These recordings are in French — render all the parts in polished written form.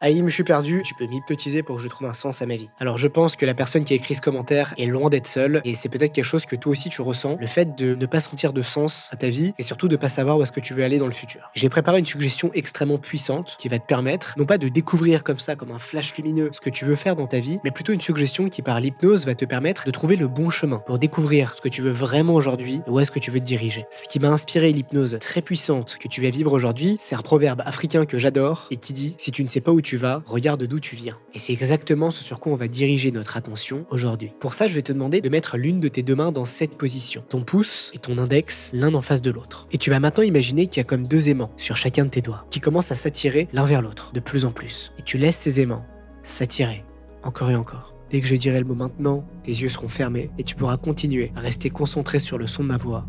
Haïm, je suis perdu, tu peux m'hypnotiser pour que je trouve un sens à ma vie. Alors je pense que la personne qui a écrit ce commentaire est loin d'être seule, et c'est peut-être quelque chose que toi aussi tu ressens, le fait de ne pas sentir de sens à ta vie, et surtout de pas savoir où est-ce que tu veux aller dans le futur. J'ai préparé une suggestion extrêmement puissante qui va te permettre, non pas de découvrir comme ça, comme un flash lumineux, ce que tu veux faire dans ta vie, mais plutôt une suggestion qui par l'hypnose va te permettre de trouver le bon chemin pour découvrir ce que tu veux vraiment aujourd'hui et où est-ce que tu veux te diriger. Ce qui m'a inspiré l'hypnose très puissante que tu vas vivre aujourd'hui, c'est un proverbe africain que j'adore et qui dit: si tu ne sais pas où tu vas, regarde d'où tu viens. Et c'est exactement ce sur quoi on va diriger notre attention aujourd'hui. Pour ça, je vais te demander de mettre l'une de tes deux mains dans cette position, ton pouce et ton index l'un en face de l'autre. Et tu vas maintenant imaginer qu'il y a comme deux aimants sur chacun de tes doigts qui commencent à s'attirer l'un vers l'autre de plus en plus. Et tu laisses ces aimants s'attirer encore et encore. Dès que je dirai le mot maintenant, tes yeux seront fermés et tu pourras continuer à rester concentré sur le son de ma voix.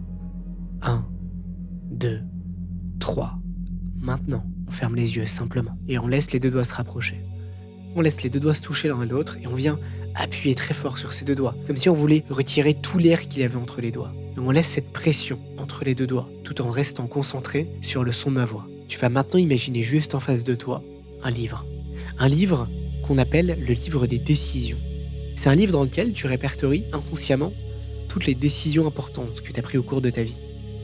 1, 2, 3. Maintenant, on ferme les yeux simplement et on laisse les deux doigts se rapprocher. On laisse les deux doigts se toucher l'un et l'autre et on vient appuyer très fort sur ces deux doigts, comme si on voulait retirer tout l'air qu'il y avait entre les doigts. Et on laisse cette pression entre les deux doigts, tout en restant concentré sur le son de ma voix. Tu vas maintenant imaginer juste en face de toi un livre. Un livre qu'on appelle le livre des décisions. C'est un livre dans lequel tu répertories inconsciemment toutes les décisions importantes que tu as prises au cours de ta vie.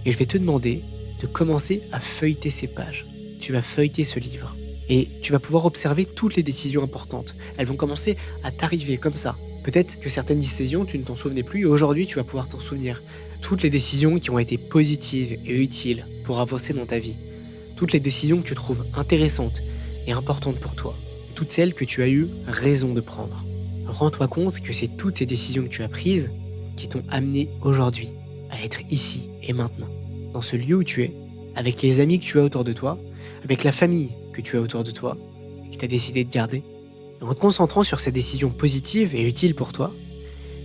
Et je vais te demander de commencer à feuilleter ces pages. Tu vas feuilleter ce livre. Et tu vas pouvoir observer toutes les décisions importantes. Elles vont commencer à t'arriver comme ça. Peut-être que certaines décisions, tu ne t'en souvenais plus, et aujourd'hui, tu vas pouvoir t'en souvenir. Toutes les décisions qui ont été positives et utiles pour avancer dans ta vie. Toutes les décisions que tu trouves intéressantes et importantes pour toi. Toutes celles que tu as eu raison de prendre. Rends-toi compte que c'est toutes ces décisions que tu as prises qui t'ont amené aujourd'hui à être ici et maintenant. Dans ce lieu où tu es, avec les amis que tu as autour de toi, avec la famille que tu as autour de toi et que tu as décidé de garder. En te concentrant sur ces décisions positives et utiles pour toi,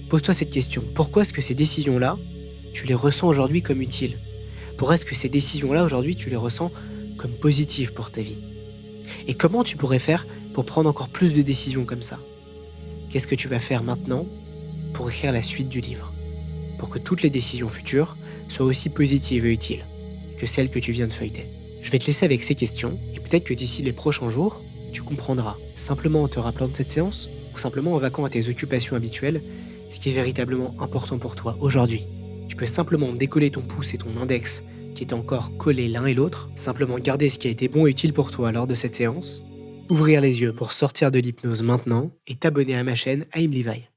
pose-toi cette question. Pourquoi est-ce que ces décisions-là, tu les ressens aujourd'hui comme utiles? Pourquoi est-ce que ces décisions-là, aujourd'hui, tu les ressens comme positives pour ta vie? Et comment tu pourrais faire pour prendre encore plus de décisions comme ça? Qu'est-ce que tu vas faire maintenant pour écrire la suite du livre? Pour que toutes les décisions futures soient aussi positives et utiles que celles que tu viens de feuilleter. Je vais te laisser avec ces questions, et peut-être que d'ici les prochains jours, tu comprendras, simplement en te rappelant de cette séance, ou simplement en vaquant à tes occupations habituelles, ce qui est véritablement important pour toi aujourd'hui. Tu peux simplement décoller ton pouce et ton index, qui est encore collés l'un et l'autre, simplement garder ce qui a été bon et utile pour toi lors de cette séance, ouvrir les yeux pour sortir de l'hypnose maintenant, et t'abonner à ma chaîne Haïm Levi.